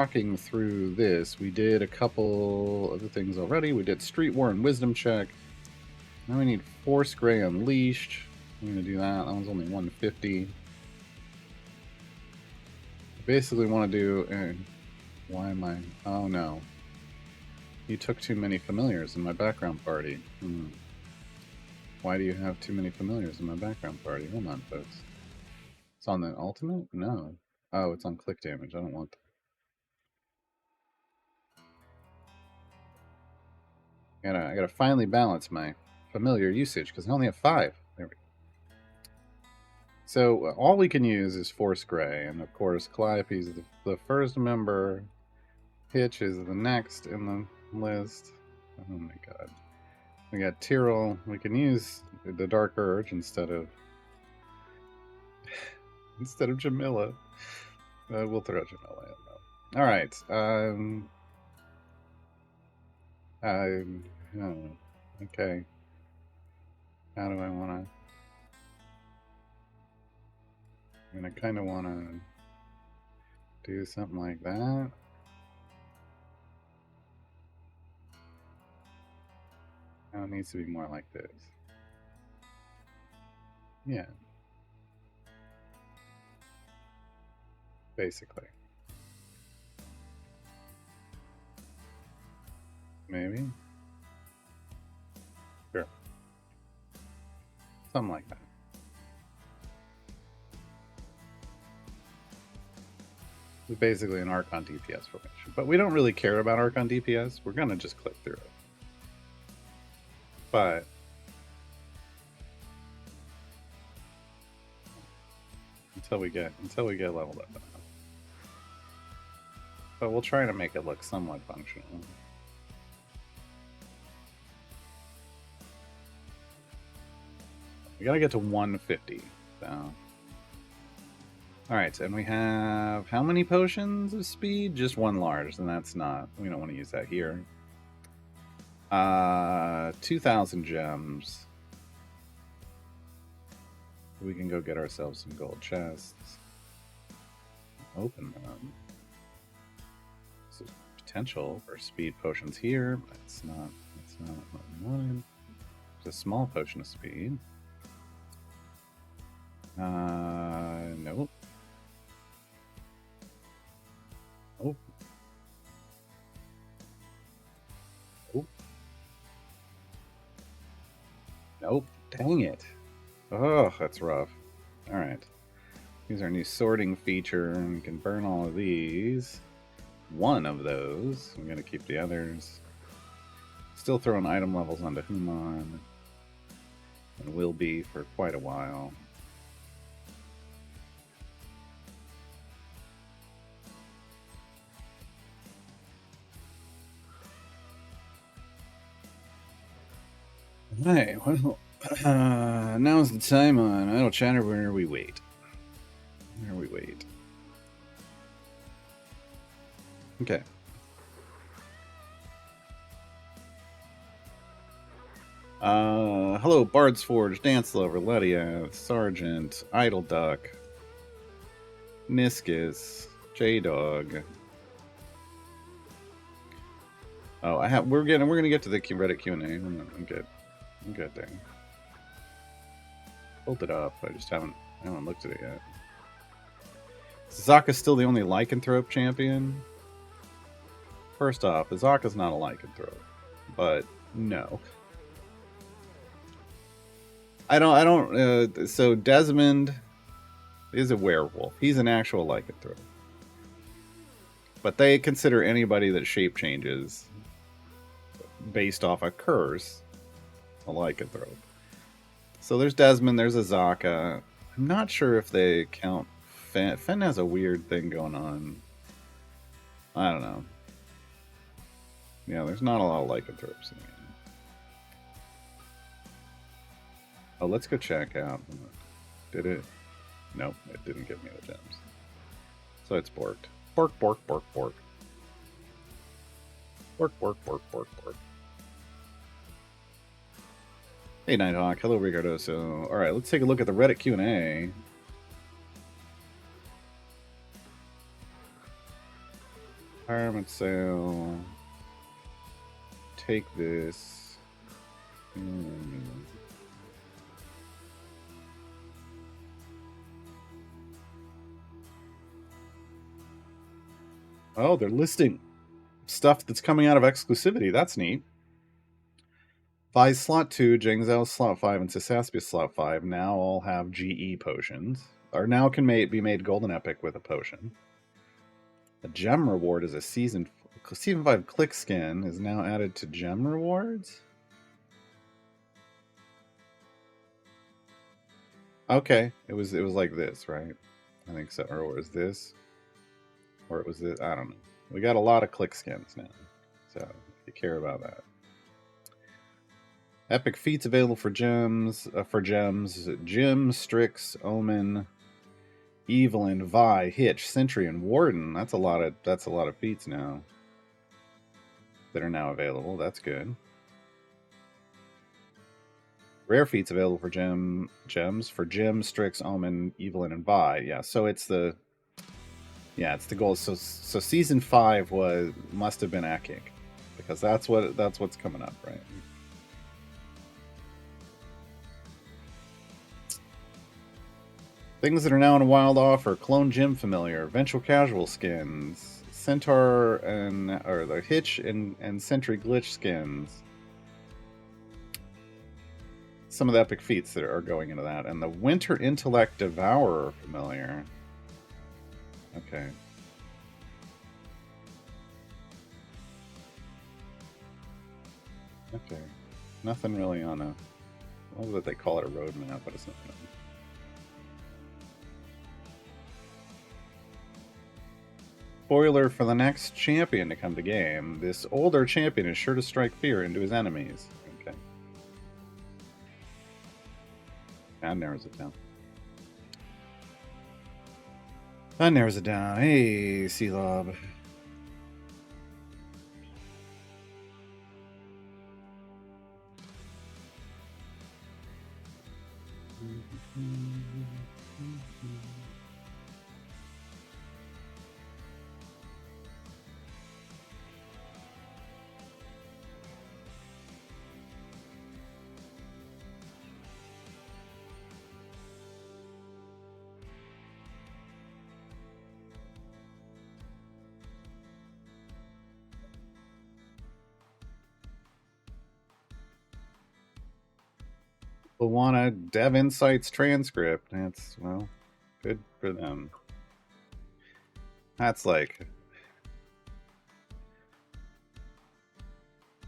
talking through this, we did a couple other things already. We did Street War and Wisdom check. Now we need Force Grey Unleashed. I'm going to do that. That one's only 150. I basically want to do... why am I... Oh, no. You took too many familiars in my background party. Why do you have too many familiars in my background party? Hold on, folks. It's on the ultimate? No. Oh, it's on click damage. I don't want that. I gotta finally balance my familiar usage because I only have 5. There we go. So all we can use is Force Grey, and of course Calliope is the first member. Hitch is the next in the list. Oh my god. We got Tyrell. We can use the Dark Urge instead of Jamila. We'll throw Jamila in though. All right. Okay. How do I want to? I mean, I kind of want to do something like that. Now it needs to be more like this. Yeah. Basically. Maybe. Sure. Something like that. It's basically an Archon DPS formation. But we don't really care about Archon DPS. We're going to just click through it. But until we get leveled up enough. But we'll try to make it look somewhat functional. We gotta get to 150. So. Alright, and we have how many potions of speed? Just 1 large, and that's not. We don't want to use that here. 2,000 gems. We can go get ourselves some gold chests. Open them. So potential for speed potions here, but it's not what we wanted. There's a small potion of speed. Nope. Oh. Oh. Nope. Dang it. Oh, that's rough. Alright. Here's our new sorting feature. We can burn all of these. 1 of those. I'm going to keep the others. Still throwing item levels onto Human. And will be for quite a while. Alright, well, now's the time on Idle Chatter where we wait. Okay. Hello, Bard's Forge, Dance Lover, Ledia, Sergeant, Idle Duck, Niscus, J-Dog. Oh, we're gonna get to the Reddit Q&A. I'm good. There. Pulled it up. I haven't looked at it yet. Is Zaka's still the only lycanthrope champion? First off, Azaka's not a lycanthrope, but no. I don't. So Desmond is a werewolf. He's an actual lycanthrope, but they consider anybody that shape changes based off a curse a lycanthrope. So there's Desmond. There's Azaka. I'm not sure if they count. Fen has a weird thing going on. I don't know. Yeah, there's not a lot of lycanthropes in the game. Oh, let's go check out. Did it? Nope, it didn't give me the gems. So it's borked. Bork, bork, bork, bork. Bork, bork, bork, bork, bork. Hey, Nighthawk. Hello, Ricardo. So, all right, let's take a look at the Reddit Q&A. Retirement sale. Take this. Oh, they're listing stuff that's coming out of exclusivity. That's neat. Vi's slot 2, Jingzhou slot 5, and Sisaspia slot 5 now all have GE potions. Or now can be made golden epic with a potion. A gem reward is a season 5 click skin is now added to gem rewards. Okay, it was like this, right? I think so. Or was this? Or it was this? I don't know. We got a lot of click skins now, so if you care about that. Epic feats available for gems. Jim, Strix, Omen, Evelyn, Vi, Hitch, Sentry, and Warden. That's a lot of feats now that are now available. That's good. Rare feats available for gems for Jim, Strix, Omen, Evelyn, and Vi. Yeah, so it's the goal. So season 5 must have been Akik, because that's what's coming up, right? Things that are now in a wild offer: Clone Gym Familiar, Ventral Casual skins, Centaur or the Hitch and Sentry Glitch skins. Some of the epic feats that are going into that, and the Winter Intellect Devourer Familiar. Okay. Okay. Nothing really on a... I love that they call it a roadmap, but it's not. Spoiler for the next champion to come to game. This older champion is sure to strike fear into his enemies. Okay. That narrows it down. That narrows it down. Hey, C-Lob. Want a Dev Insights transcript. That's, well, good for them. That's like...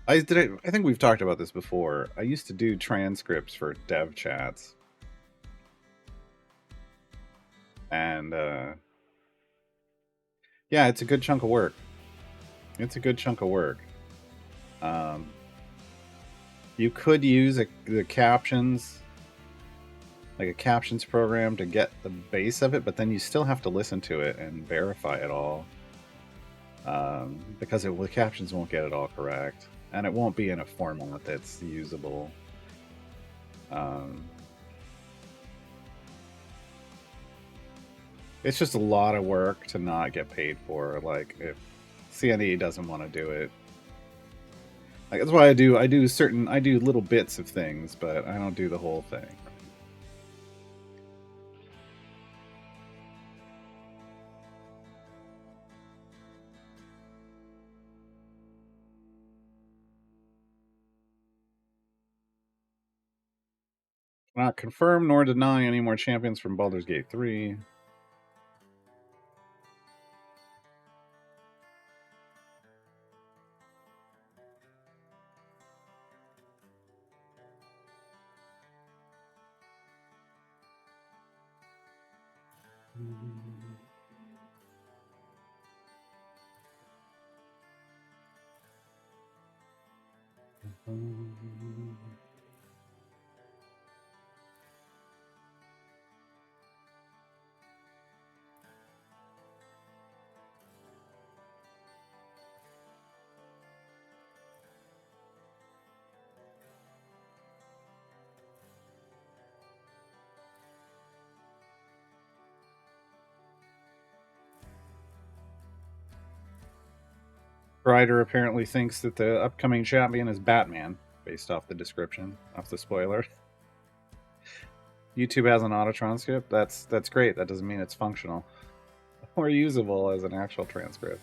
I think we've talked about this before. I used to do transcripts for dev chats. And, yeah, it's a good chunk of work. You could use the captions, like a captions program, to get the base of it, but then you still have to listen to it and verify it all, because the captions won't get it all correct, and it won't be in a format that's usable. It's just a lot of work to not get paid for. Like, if CNE doesn't want to do it, like, that's why I do little bits of things, but I don't do the whole thing. Not confirm nor deny any more champions from Baldur's Gate 3. Ryder apparently thinks that the upcoming champion is Batman, based off the description, off the spoiler. YouTube has an auto transcript. That's great. That doesn't mean it's functional or usable as an actual transcript.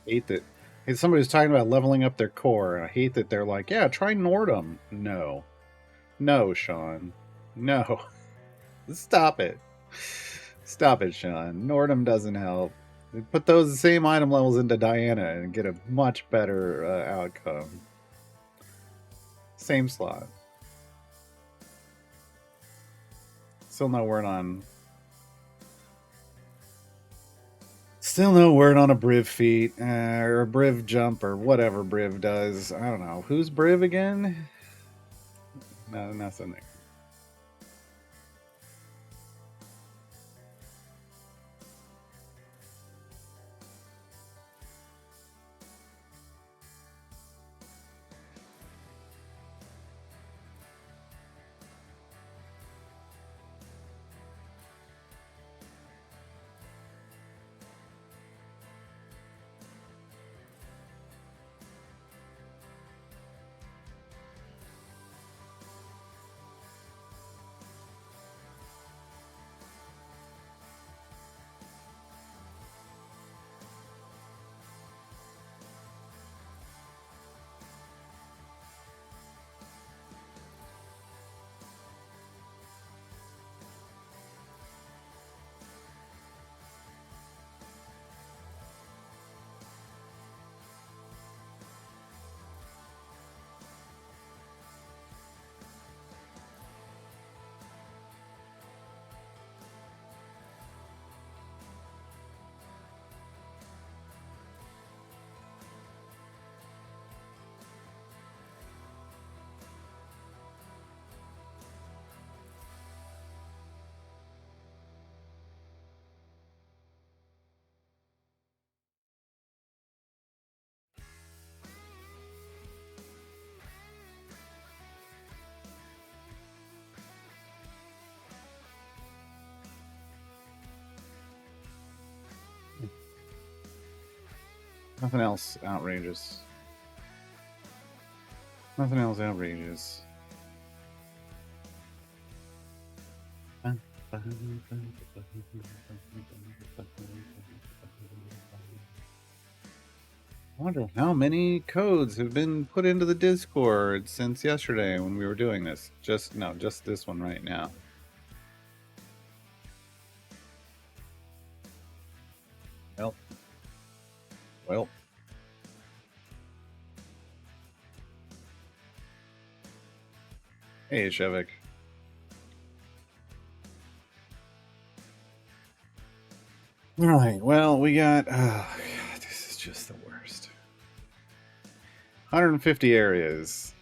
Hate that. Hey, somebody's talking about leveling up their core, and I hate that they're like, "Yeah, try Nordum." No, Sean, no. Stop it. Stop it, Sean. Nordum doesn't help. Put those same item levels into Diana and get a much better outcome. Same slot. Still no word on. Still no word on a Briv feat or a Briv jump or whatever Briv does. I don't know. Who's Briv again? No, nothing. Nothing else outrageous. Nothing else outrageous. I wonder how many codes have been put into the Discord since yesterday when we were doing this. Just this one right now. Well. Hey, Shevik. All right. Well, we got. Oh, God, this is just the worst. 150 areas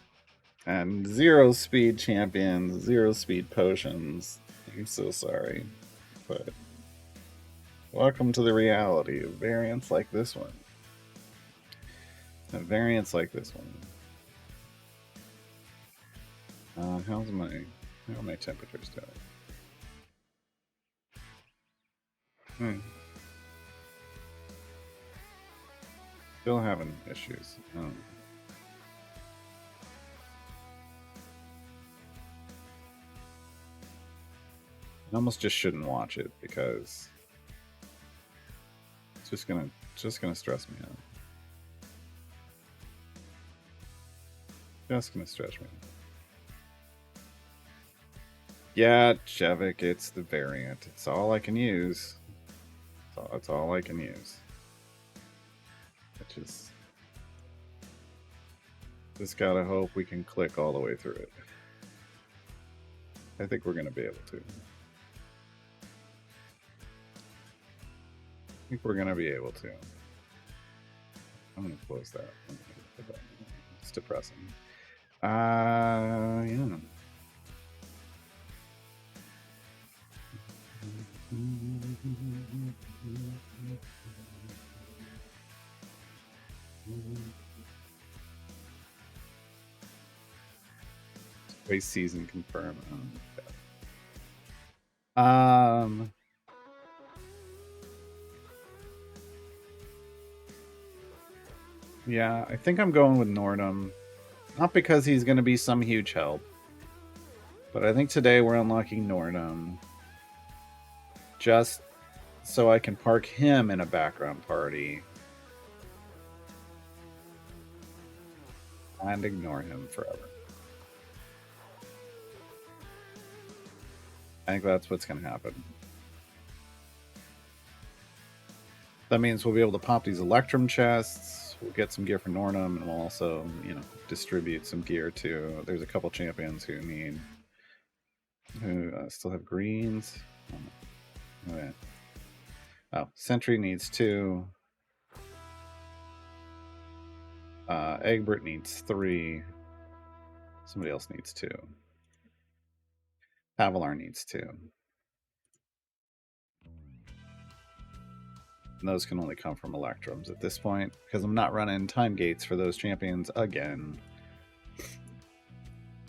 and 0 speed champions, 0 speed potions. I'm so sorry, but welcome to the reality of variants like this one. Variants like this one. How are my temperatures doing? Still having issues. I almost just shouldn't watch it because it's just gonna stress me out. Just gonna stress me out. Yeah, Chevik, it's the variant. It's all I can use. That's all I can use. Which is just gotta hope we can click all the way through it. I think we're gonna be able to. I think we're gonna be able to. I'm gonna close that. It's depressing. Yeah. Race season confirmed. Yeah, I think I'm going with Nordum. Not because he's going to be some huge help, but I think today we're unlocking Nordum just so I can park him in a background party and ignore him forever. I think that's what's going to happen. That means we'll be able to pop these Electrum chests. We'll get some gear for Nordum, and we'll also, distribute some gear to. There's a couple champions who still have greens. Okay. Oh, Sentry needs 2. Egbert needs 3. Somebody else needs 2. Avalar needs 2. And those can only come from Electrums at this point, because I'm not running time gates for those champions again.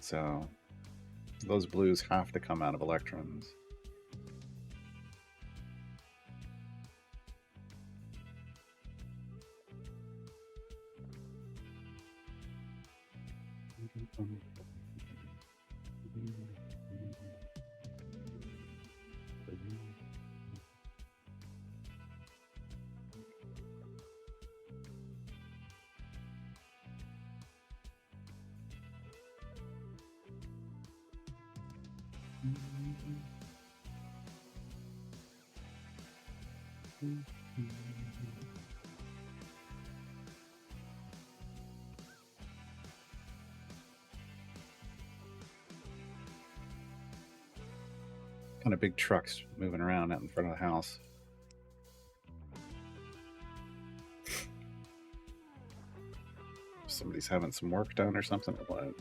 So those blues have to come out of Electrums. Kind of big trucks moving around out in front of the house. Somebody's having some work done or something or what?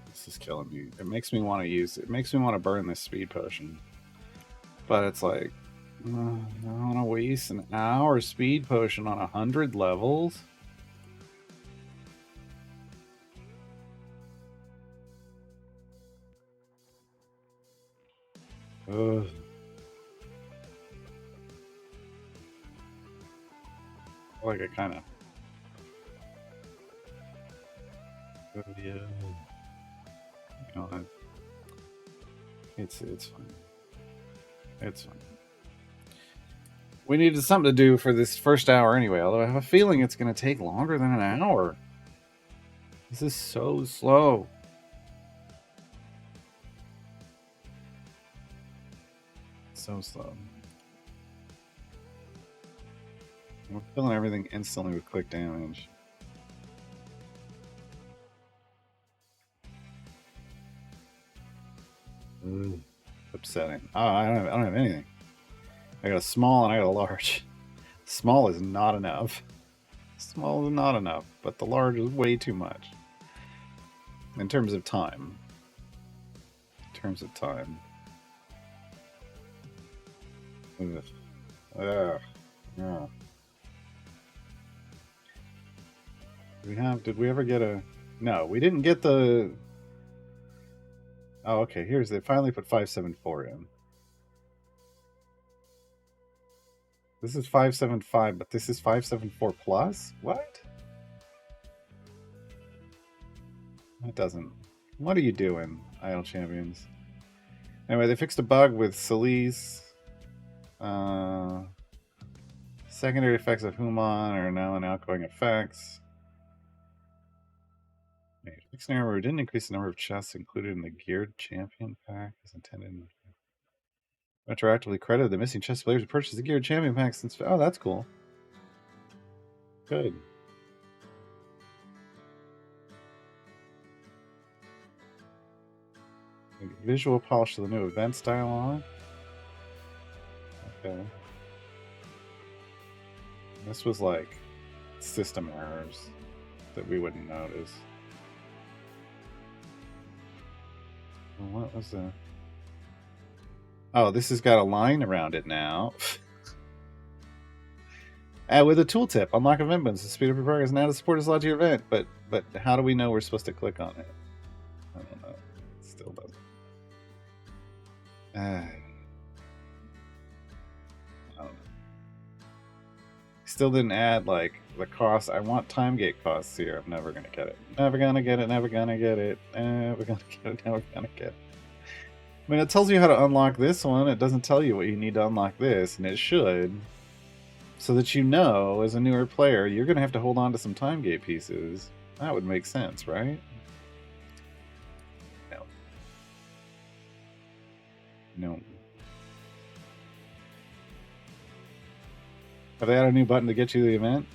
This is killing me. It makes me want to burn this speed potion. But it's like, I want to waste an hour speed potion on 100 levels. Ugh. Like I kind of. Oh, yeah. God. It's fine. It's fine. We needed something to do for this first hour anyway, although I have a feeling it's going to take longer than an hour. This is so slow. So slow. We're killing everything instantly with quick damage. Ugh. Upsetting. Oh, I don't have anything. I got a small and I got a large. Small is not enough. Small is not enough, but the large is way too much. In terms of time. Ugh. Ugh. Yeah. Did we ever get a... No, we didn't get the... Oh, okay, they finally put 574 in. This is 575, but this is 574 plus? What? That doesn't... What are you doing, Idle Champions? Anyway, they fixed a bug with Celise. Secondary effects of Human are now in outgoing effects. Fixed an error didn't increase the number of chests included in the Geared Champion pack as intended. Retroactively credited the missing chest players who purchased the Geared Champion pack since. Oh, that's cool. Good. Visual polish to the new events dialogue. Okay. This was like system errors that we wouldn't notice. What was that? Oh, this has got a line around it now. With a tooltip, unlock events to speed up your progress. Now to support a slot to your event, but how do we know we're supposed to click on it? I don't know. It still doesn't. I don't know. Still didn't add like the cost. I want time gate costs here. I'm never gonna get it. Never gonna get it. Never gonna get it. Never gonna get it. Never gonna get it. I mean, it tells you how to unlock this one. It doesn't tell you what you need to unlock this, and it should. So that you know, as a newer player, you're going to have to hold on to some time gate pieces. That would make sense, right? No. No. Have they added a new button to get you to the event?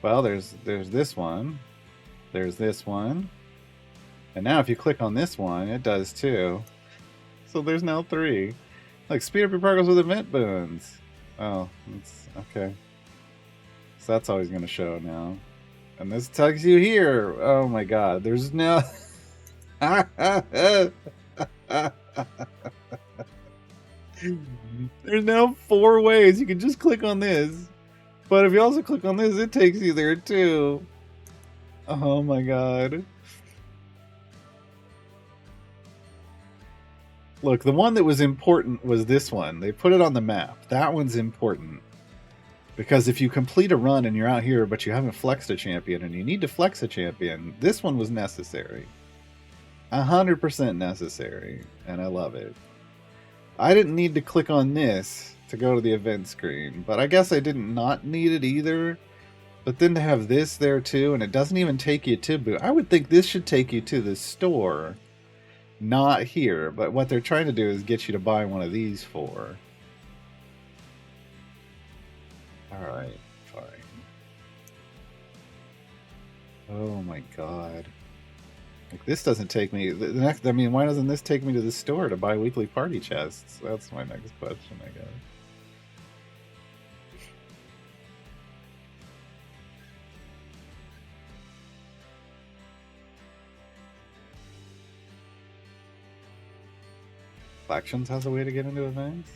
Well, there's this one. There's this one. And now if you click on this one, it does too. So there's now 3. Like, speed up your progress with event boons. Oh, it's okay. So that's always going to show now. And this takes you here. Oh my god. There's now... There's now 4 ways. You can just click on this. But if you also click on this, it takes you there too. Oh my god. Look, the one that was important was this one. They put it on the map. That one's important. Because if you complete a run and you're out here, but you haven't flexed a champion, and you need to flex a champion, this one was necessary. 100% necessary. And I love it. I didn't need to click on this to go to the event screen. But I guess I didn't not need it either. But then to have this there too, and it doesn't even take you to boot. I would think this should take you to the store. Not here, but what they're trying to do is get you to buy one of these for. Alright, fine. Oh my god. Like, this doesn't take me... The next, I mean, why doesn't this take me to the store to buy weekly party chests? That's my next question, I guess. Factions has a way to get into events?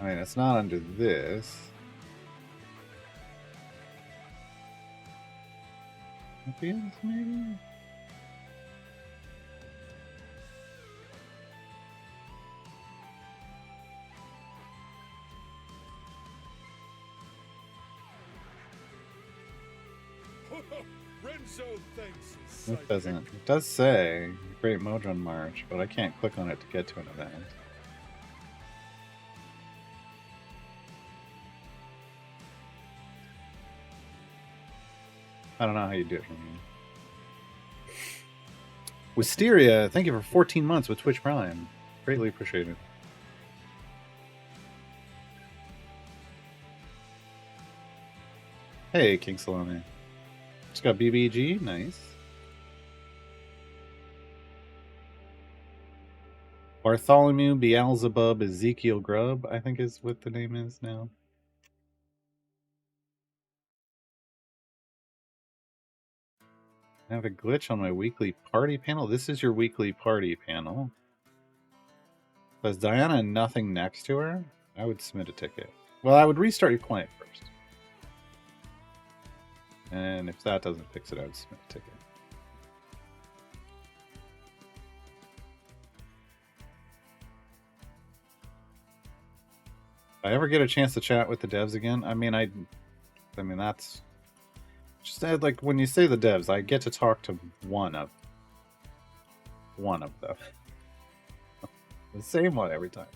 I mean, it's not under this. Champions, maybe? It doesn't. It does say Great Modron March, but I can't click on it to get to an event. I don't know how you do it from here. Wisteria, thank you for 14 months with Twitch Prime. Greatly appreciated. Hey, King Salome. Just got BBG, nice. Bartholomew Beelzebub Ezekiel Grubb, I think is what the name is now. I have a glitch on my weekly party panel. This is your weekly party panel. Does Diana nothing next to her? I would submit a ticket. Well, I would restart your client first. And if that doesn't fix it, I would submit a ticket. I ever get a chance to chat with the devs again, I mean, that's just like when you say the devs, I get to talk to one of them, the same one every time.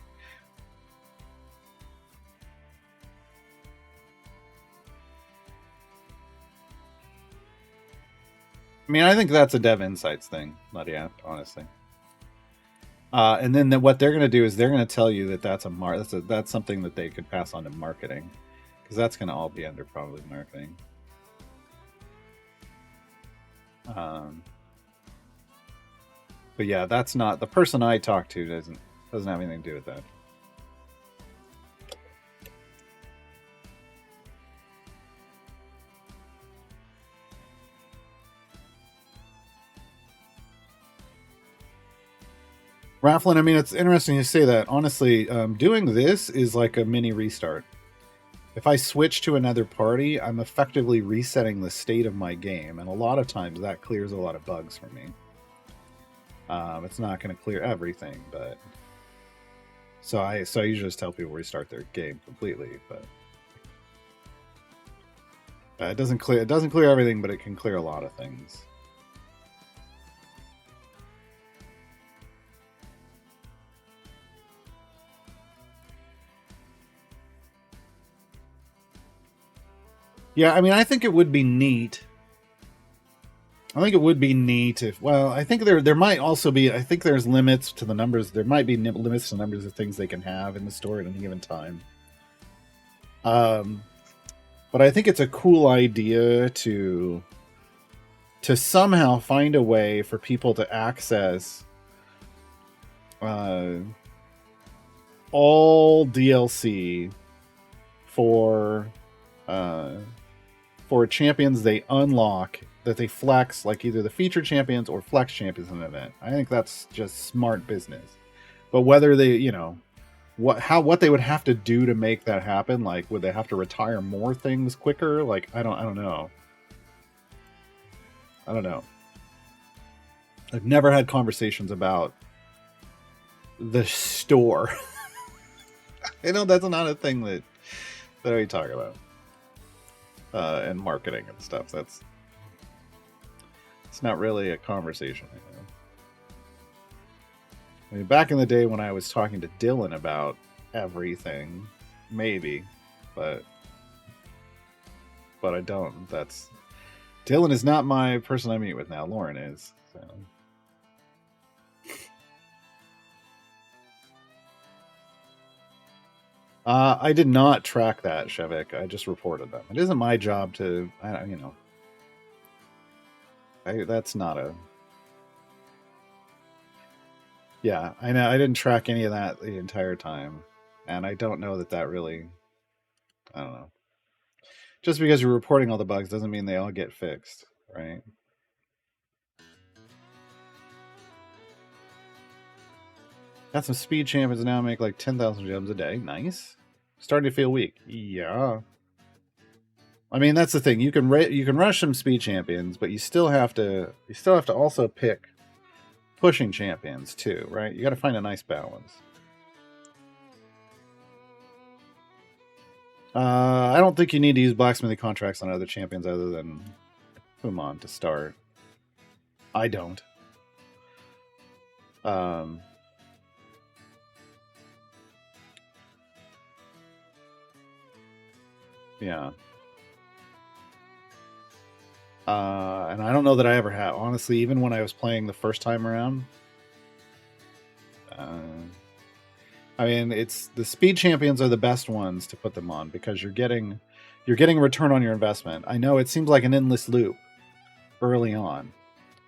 I mean, I think that's a Dev Insights thing, not yet, honestly. And then what they're going to do is they're going to tell you that that's something that they could pass on to marketing, because that's going to all be under probably marketing. But yeah, that's not the person I talk to. Doesn't have anything to do with that. Rafflin, I mean, it's interesting you say that. Honestly, doing this is like a mini restart. If I switch to another party, I'm effectively resetting the state of my game, and a lot of times that clears a lot of bugs for me. It's not going to clear everything, but so I usually just tell people restart their game completely, but it doesn't clear everything, but it can clear a lot of things. Yeah, I mean, I think it would be neat. I think it would be neat if, well, I think there might also be, I think there's limits to the numbers. There might be limits to the numbers of things they can have in the store at any given time. But I think it's a cool idea to somehow find a way for people to access all DLC for champions they unlock that they flex, like either the featured champions or flex champions in an event. I think that's just smart business. But whether they, what they would have to do to make that happen, like would they have to retire more things quicker? Like I don't know. I've never had conversations about the store. I know that's not a thing that we talk about. And marketing and stuff. It's not really a conversation. I mean, back in the day when I was talking to Dylan about everything, maybe, but I don't. Dylan is not my person I meet with now. Lauren is. So. I did not track that, Shevik. I just reported them. It isn't my job to, that's not a... Yeah, I know. I didn't track any of that the entire time. And I don't know that really... I don't know. Just because you're reporting all the bugs doesn't mean they all get fixed, right? Got some speed champions now, make like 10,000 gems a day. Nice. Starting to feel weak. Yeah. I mean, that's the thing. You can rush some speed champions, but you still have to also pick pushing champions too, right? You got to find a nice balance. I don't think you need to use blacksmithing contracts on other champions other than Human to start. I don't. Yeah. And I don't know that I ever have. Honestly, even when I was playing the first time around, I mean, it's the speed champions are the best ones to put them on because you're getting a return on your investment. I know it seems like an endless loop early on,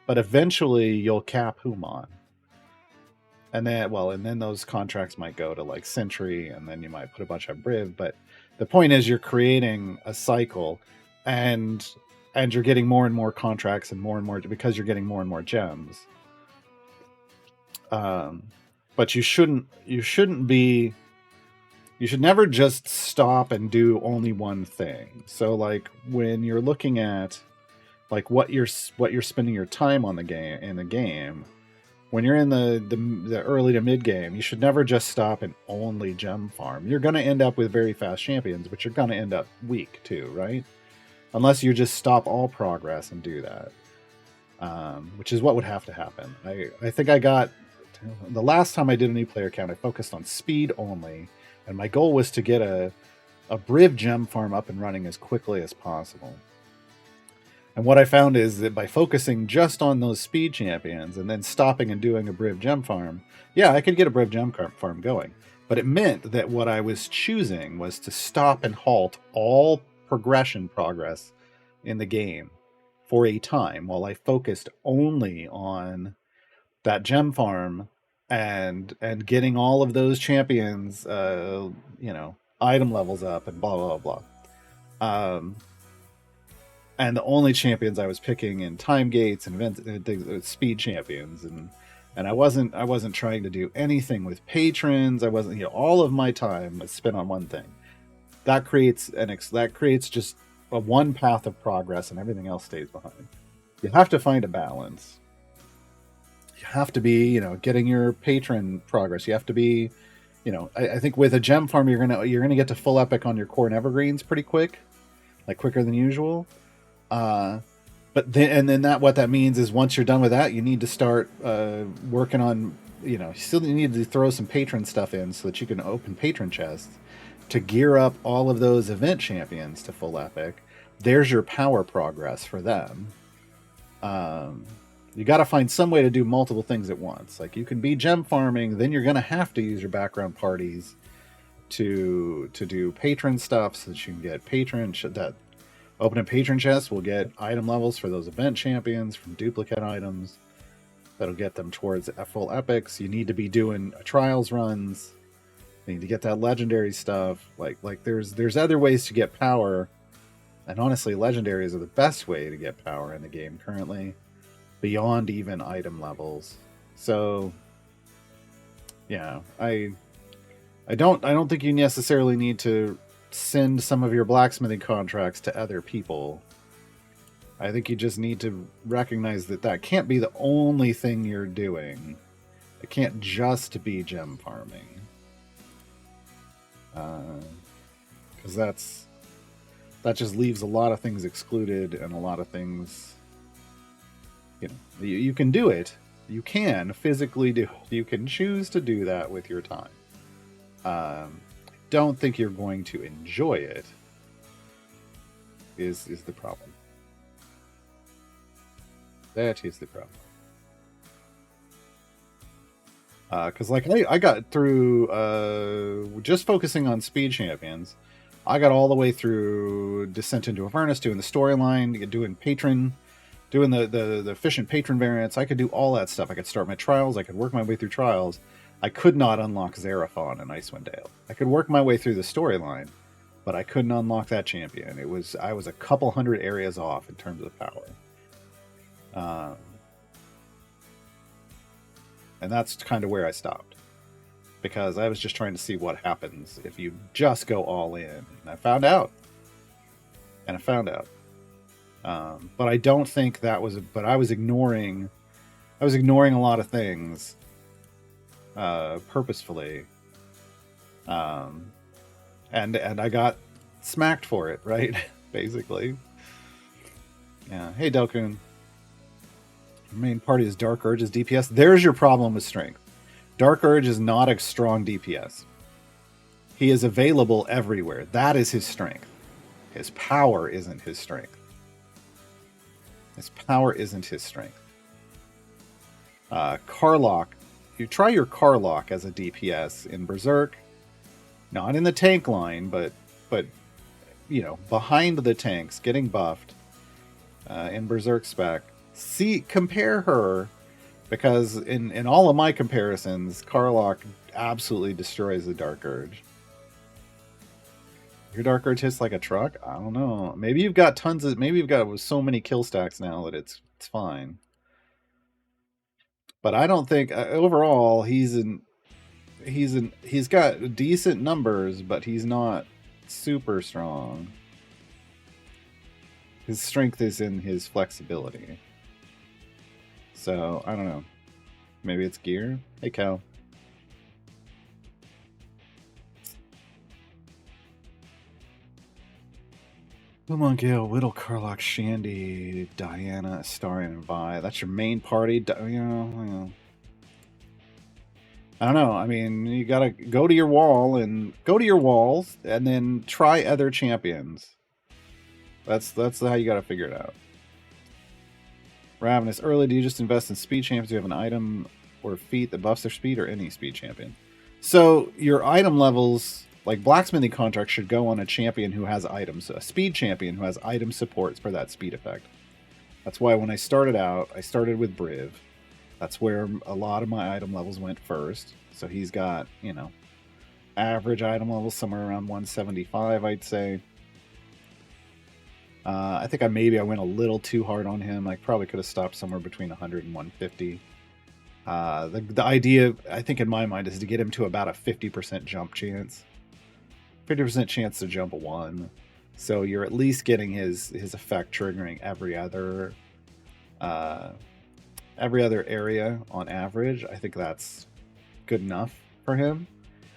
but eventually you'll cap Human. And then those contracts might go to like Sentry, and then you might put a bunch on Briv. But the point is, you're creating a cycle, and you're getting more and more contracts and more because you're getting more and more gems. But you should never just stop and do only one thing. So like when you're looking at like what you're spending your time on in the game, when you're in the early to mid game, you should never just stop and only gem farm. You're going to end up with very fast champions, but you're going to end up weak too, right? Unless you just stop all progress and do that, which is what would have to happen. I think I got the last time I did a new player count, I focused on speed only, and my goal was to get a Briv gem farm up and running as quickly as possible. And what I found is that by focusing just on those speed champions and then stopping and doing a Briv gem farm, yeah, I could get a Briv gem farm going. But it meant that what I was choosing was to stop and halt all progress in the game for a time while I focused only on that gem farm and getting all of those champions, item levels up and blah blah blah. And the only champions I was picking in time gates and events, speed champions, and I wasn't trying to do anything with patrons. I wasn't, all of my time was spent on one thing. That creates just a one path of progress, and everything else stays behind. You have to find a balance. You have to be, getting your patron progress. You have to be, I think with a gem farm, you're gonna get to full epic on your core and evergreens pretty quick, like quicker than usual. But then what that means is once you're done with that, you need to start working on, you still need to throw some patron stuff in so that you can open patron chests to gear up all of those event champions to full epic. There's your power progress for them. You got to find some way to do multiple things at once. Like you can be gem farming, then you're going to have to use your background parties to do patron stuff so that you can get patron that open a patron chest will get item levels for those event champions from duplicate items. That'll get them towards full epics. You need to be doing trials runs. You need to get that legendary stuff. Like there's other ways to get power. And honestly, legendaries are the best way to get power in the game currently, beyond even item levels. So yeah, I don't think you necessarily need to send some of your blacksmithing contracts to other people. I think you just need to recognize that can't be the only thing you're doing. It can't just be gem farming. Because that just leaves a lot of things excluded, and a lot of things, you can do it. You can physically do it. You can choose to do that with your time. Don't think you're going to enjoy it is the problem. That is the problem. Because I got through just focusing on speed champions. I got all the way through Descent into Avernus, doing the storyline, doing patron, doing the efficient patron variants. I could do all that stuff. I could start my trials. I could work my way through trials. I could not unlock Xerathon in Icewind Dale. I could work my way through the storyline, but I couldn't unlock that champion. I was a couple hundred areas off in terms of power. And that's kind of where I stopped, because I was just trying to see what happens if you just go all in. And I found out. But I don't think that was. But I was ignoring a lot of things purposefully, and I got smacked for it, right? Basically. Yeah. Hey, Delcoon. Your main party is Dark Urge's DPS. There's your problem with strength. Dark Urge is not a strong DPS. He is available everywhere. That is his strength. His power isn't his strength. Karlach. You try your Karlach as a DPS in Berserk. Not in the tank line, but behind the tanks, getting buffed in Berserk spec. Compare her, because in all of my comparisons, Karlach absolutely destroys the Dark Urge. Your Dark Urge hits like a truck? I don't know. Maybe you've got so many kill stacks now that it's fine. But I don't think overall he's got decent numbers, but he's not super strong. His strength is in his flexibility. So I don't know. Maybe it's gear. Hey, Cal. Lumon, Gale, Whittle, Carlock, Shandy, Diana, Astarion, and Vi. That's your main party. You know. I don't know. I mean, you gotta go to your walls, and then try other champions. That's how you gotta figure it out. Ravenous, early, do you just invest in speed champions? Do you have an item or feat that buffs their speed, or any speed champion? So your item levels, like blacksmithing contracts, should go on a champion who has items, a speed champion who has item supports for that speed effect. That's why when I started out, I started with Briv. That's where a lot of my item levels went first. So he's got, you know, average item levels somewhere around 175, I'd say. I think maybe I went a little too hard on him. I probably could have stopped somewhere between 100 and 150. The idea, I think in my mind, is to get him to about a 50% jump chance. 50% chance to jump a 1. So you're at least getting his effect triggering every other area on average. I think that's good enough for him.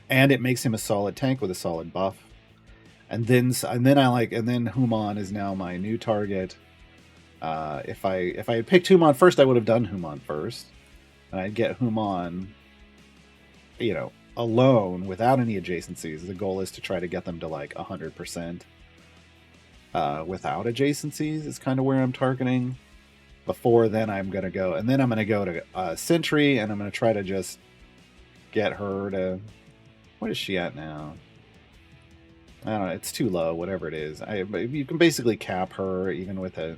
And it makes him a solid tank with a solid buff. And then Human is now my new target. If I had picked Human first, I would have done Human first. And I'd get Human, you know, alone without any adjacencies. The goal is to try to get them to like 100% without adjacencies is kind of where I'm targeting. Before then, I'm going to go. And then I'm going to go to Sentry, and I'm going to try to just get her to... What is she at now? I don't know. It's too low, whatever it is. You can basically cap her even with a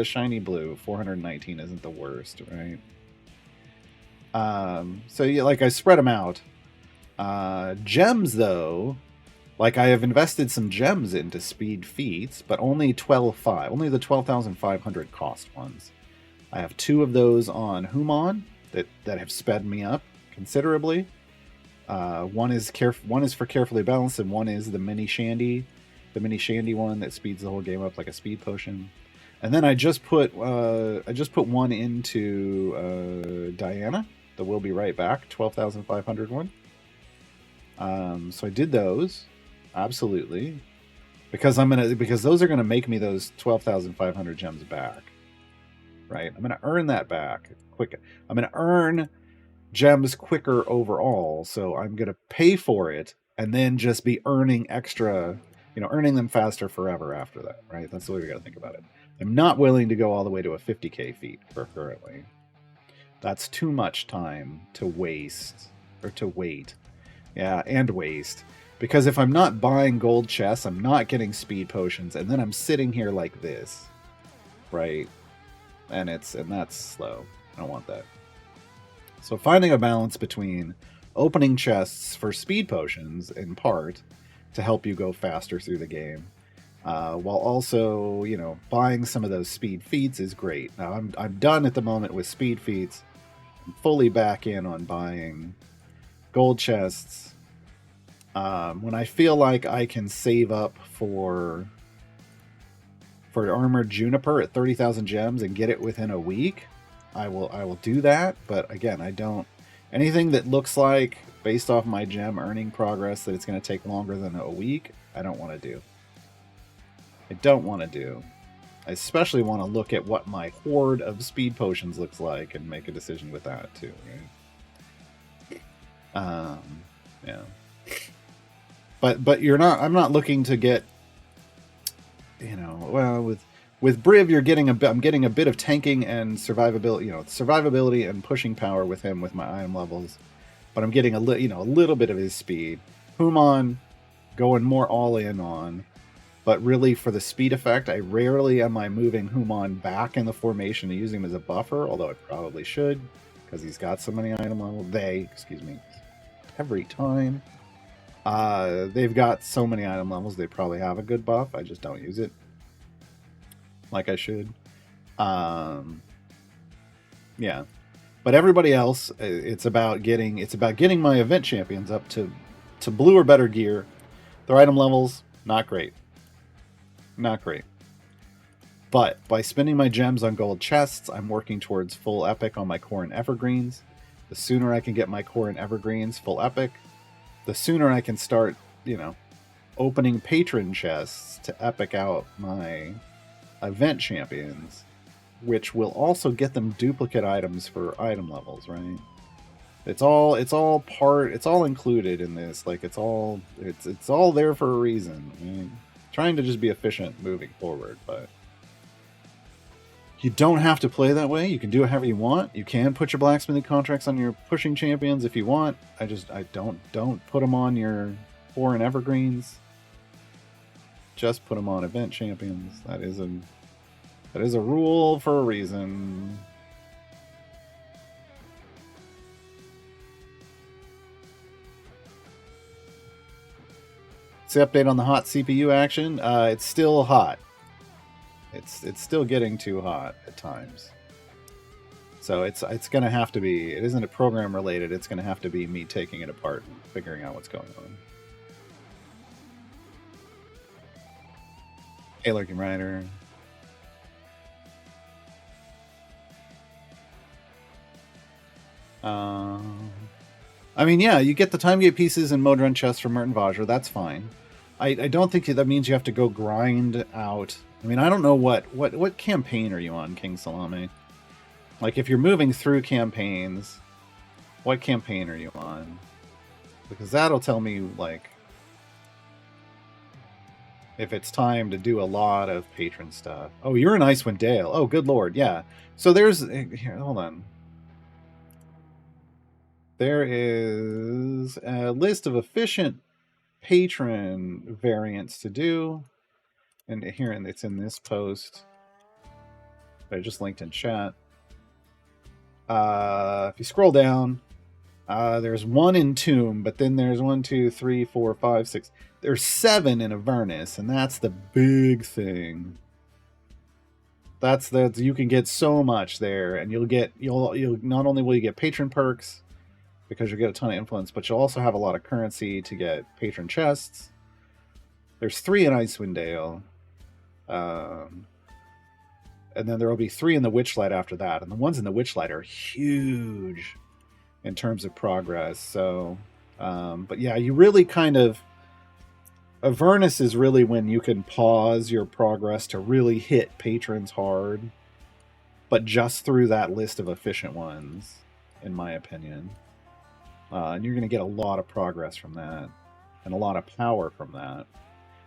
shiny blue. 419 isn't the worst, right? So yeah, like I spread them out. Gems though, like I have invested some gems into speed feats, but only 12,500. Only the 12,500 cost ones. I have 2 of those on Human that have sped me up considerably. One is for carefully balanced, and one is the mini Shandy one that speeds the whole game up like a speed potion. And then I just put one into Diana, the Will Be Right Back 12,500 one. So I did those absolutely because those are gonna make me those 12,500 gems back, right? I'm gonna earn that back quick. I'm gonna earn gems quicker overall, so I'm gonna pay for it and then just be earning extra, earning them faster forever after that, right? That's the way we gotta think about it. I'm not willing to go all the way to a 50k feat for currently. That's too much time to waste, or to wait. Yeah, and waste. Because if I'm not buying gold chests, I'm not getting speed potions, and then I'm sitting here like this, right? And that's slow. I don't want that. So finding a balance between opening chests for speed potions, in part, to help you go faster through the game, while also, buying some of those speed feats is great. Now, I'm done at the moment with speed feats. I'm fully back in on buying gold chests. When I feel like I can save up for Armored Juniper at 30,000 gems and get it within a week, I will do that. But again, I don't... Anything that looks like, based off my gem earning progress, that it's going to take longer than a week, I don't want to do. I don't want to do. I especially want to look at what my hoard of speed potions looks like and make a decision with that too, right? Yeah. But you're not... I'm not looking to get... Well, with Briv, I'm getting a bit of tanking and survivability, survivability and pushing power with him with my item levels. But I'm getting a little bit of his speed. Human, going more all in on. But really, for the speed effect, I rarely am I moving Human back in the formation and using him as a buffer, although I probably should, because he's got so many item levels. Every time. They've got so many item levels, they probably have a good buff. I just don't use it like I should. Yeah. But everybody else, it's about getting my event champions up to blue or better gear. Their item levels, not great. Not great. But by spending my gems on gold chests, I'm working towards full epic on my core and evergreens. The sooner I can get my core and evergreens full epic, the sooner I can start, opening patron chests to epic out my event champions, which will also get them duplicate items for item levels, right? It's all included in this. Like it's all there for a reason. I mean, trying to just be efficient moving forward, but you don't have to play that way. You can do it however you want. You can put your blacksmithing contracts on your pushing champions if you want. I don't put them on your core and evergreens. Just put them on event champions. That is a rule for a reason. It's the update on the hot CPU action. It's still hot. It's still getting too hot at times. So it's going to have to be. It isn't a program related. It's going to have to be me taking it apart and figuring out what's going on. Hey, Lurking Rider. I mean, yeah, you get the time gate pieces and Modron chests from Merton Vajra. That's fine. I don't think that means you have to go grind out. I mean, I don't know what campaign are you on, King Salame? Like, if you're moving through campaigns, what campaign are you on? Because that'll tell me, like, if it's time to do a lot of patron stuff. Oh, you're in Icewind Dale. Oh, good lord, yeah. So there's... Here, hold on. There is a list of efficient patron variants to do. And here, it's in this post. I just linked in chat. If you scroll down, there's 1 in Tomb, but then there's 1, 2, 3, 4, 5, 6. There's 7 in Avernus, and that's the big thing. That's you can get so much there, and you'll not only will you get patron perks because you'll get a ton of influence, but you'll also have a lot of currency to get patron chests. There's 3 in Icewind Dale. And then there will be 3 in the Witchlight after that. And the ones in the Witchlight are huge in terms of progress. So, but yeah, you really kind of... Avernus is really when you can pause your progress to really hit patrons hard. But just through that list of efficient ones, in my opinion. And you're going to get a lot of progress from that. And a lot of power from that.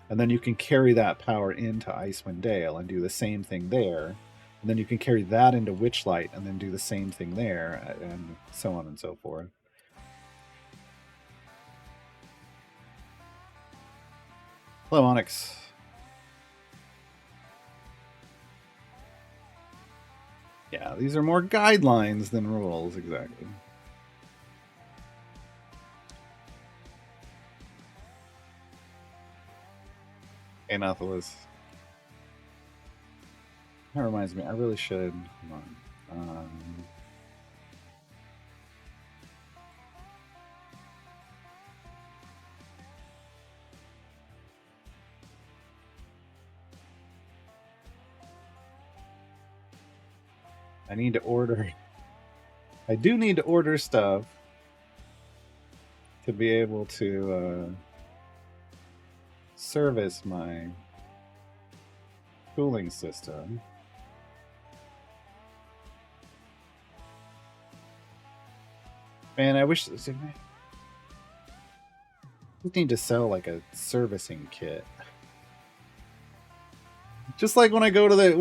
And then you can carry that power into Icewind Dale and do the same thing there. And then you can carry that into Witchlight and then do the same thing there, and so on and so forth. Hello, Onyx. Yeah, these are more guidelines than rules, exactly. Anatholis. That reminds me, I really should. Come on. I need to order. I do need to order stuff to be able to service my cooling system. Man, I wish we need to sell like a servicing kit. Just like when I go to the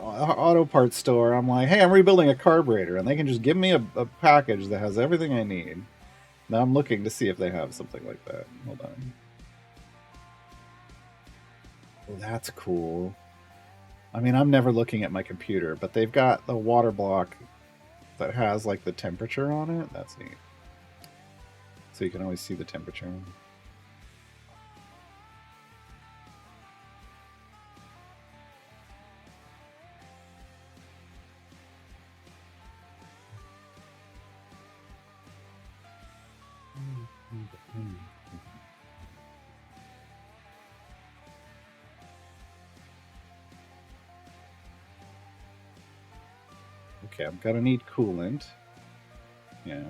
auto parts store, I'm like, hey, I'm rebuilding a carburetor, and they can just give me a package that has everything I need. Now I'm looking to see if they have something like that. Hold on. Oh, that's cool. I mean, I'm never looking at my computer, but they've got the water block that has like the temperature on it. That's neat. So you can always see the temperature. Okay, I'm gonna need coolant. Yeah.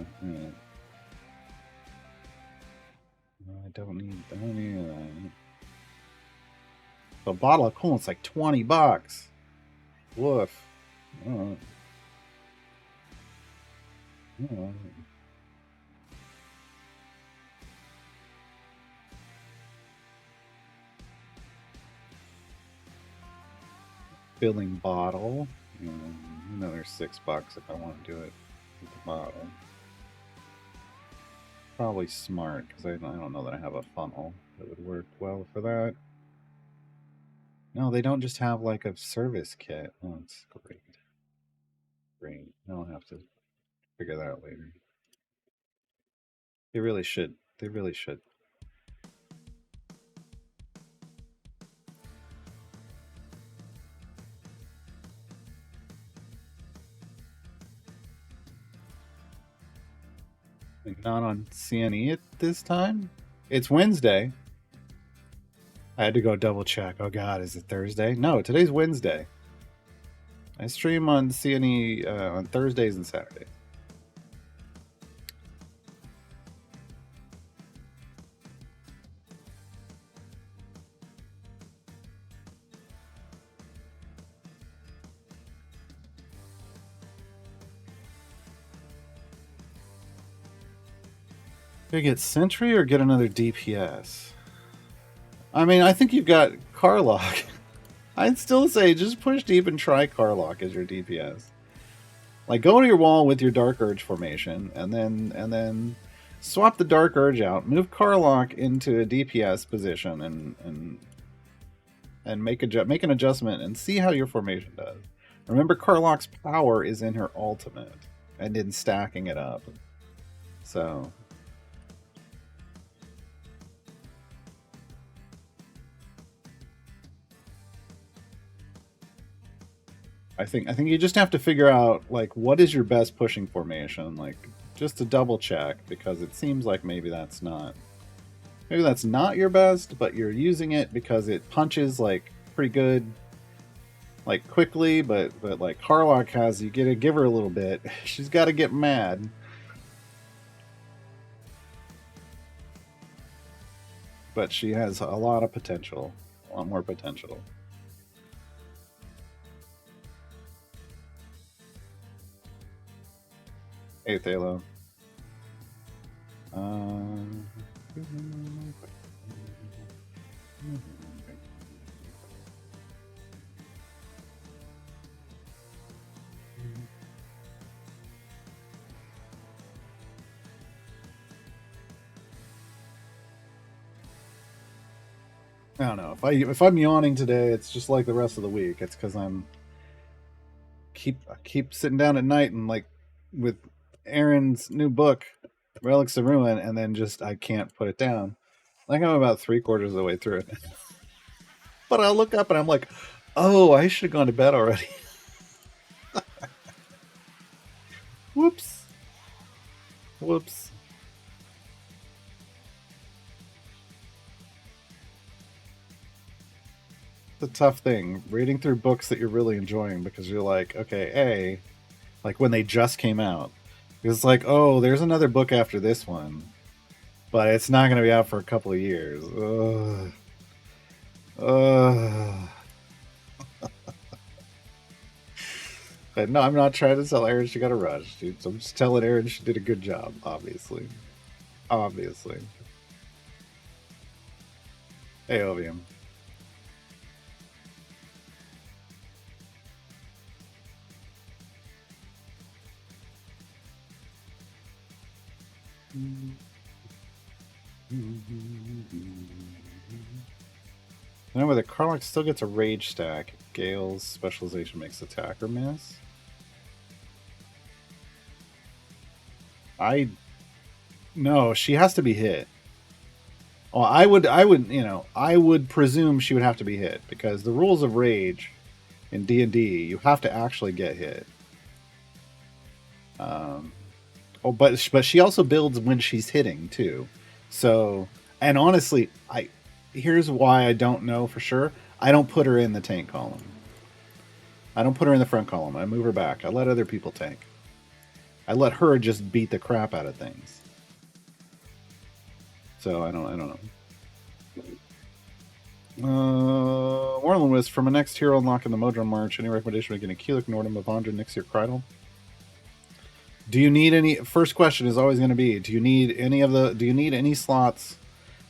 I don't need that. A bottle of coolant's like $20. Woof. Oh. Oh. Filling bottle. Another $6 if I want to do it with the bottle. Probably smart because I don't know that I have a funnel that would work well for that. No, they don't just have like a service kit. Oh, that's great. Great. I'll have to figure that out later. They really should. They really should. Not on CNE at this time. It's Wednesday. I had to go double check. Oh God, is it Thursday? No, today's Wednesday. I stream on CNE on Thursdays and Saturdays. Do I get Sentry or get another DPS? I mean, I think you've got Carlock. I'd still say just push deep and try Carlock as your DPS. Like go to your wall with your Dark Urge formation, and then swap the Dark Urge out, move Carlock into a DPS position, and make an adjustment and see how your formation does. Remember, Carlock's power is in her ultimate and in stacking it up. So I think you just have to figure out like what is your best pushing formation, like just to double check, because it seems like maybe that's not your best, but you're using it because it punches like pretty good, like quickly, but like Carlock has, you gotta give her a little bit. She's got to get mad. But she has a lot of potential, a lot more potential. Hey, Thalo. I don't know. If I'm yawning today, it's just like the rest of the week. It's because I keep sitting down at night and like with Aaron's new book, Relics of Ruin, and then just I can't put it down. Like I'm about 3/4 of the way through it. But I'll look up and I'm like, oh, I should have gone to bed already. Whoops. Whoops. It's a tough thing, reading through books that you're really enjoying, because you're like, okay, like when they just came out, it's like, oh, there's another book after this one, but it's not going to be out for a couple of years. But no, I'm not trying to tell Erin she got a rush, dude. So I'm just telling Erin she did a good job, obviously. Obviously. Hey, Ovium. Now, whether Carlock still gets a rage stack, Gale's specialization makes attacker miss. No, she has to be hit. Well, I would presume she would have to be hit, because the rules of rage in D&D, you have to actually get hit. But she also builds when she's hitting too. So, and honestly, here's why I don't know for sure. I don't put her in the tank column. I don't put her in the front column. I move her back. I let other people tank. I let her just beat the crap out of things. So I don't know. Warland was from a next hero unlock in the Modron March. Any recommendation for getting Keelik, Nordham, Avandra, Nixie, or Kreidel? Do you need any? First question is always going to be: Do you need any slots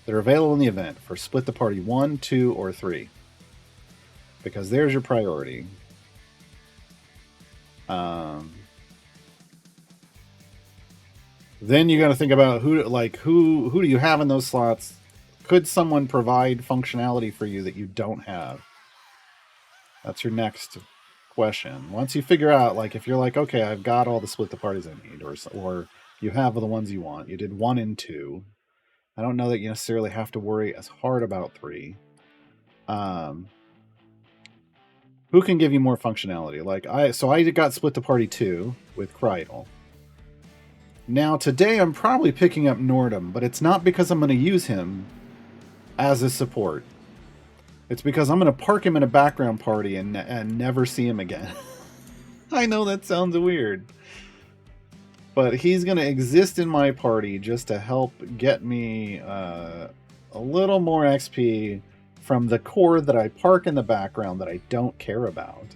that are available in the event for split the party 1, 2, or 3? Because there's your priority. Then you got to think about who do you have in those slots? Could someone provide functionality for you that you don't have? That's your next question. Once you figure out, like, if you're like, okay, I've got all the split the parties I need, or you have the ones you want, you did 1 and 2. I don't know that you necessarily have to worry as hard about 3. Who can give you more functionality? Like I got split the party 2 with Kreidel. Now today I'm probably picking up Nordham, but it's not because I'm going to use him as a support. It's because I'm going to park him in a background party and never see him again. I know that sounds weird. But he's going to exist in my party just to help get me a little more XP from the core that I park in the background that I don't care about.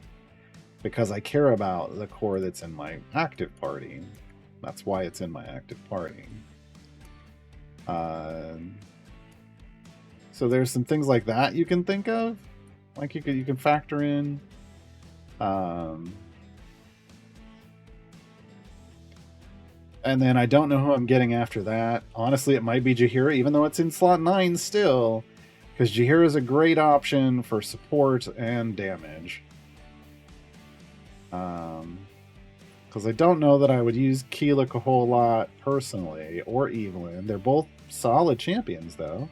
Because I care about the core that's in my active party. That's why it's in my active party. So there's some things like that you can think of. Like you can factor in. And then I don't know who I'm getting after that. Honestly, it might be Jaheira, even though it's in slot 9 still. Because Jaheira is a great option for support and damage. Because I don't know that I would use Keelik a whole lot personally, or Evelyn. They're both solid champions, though.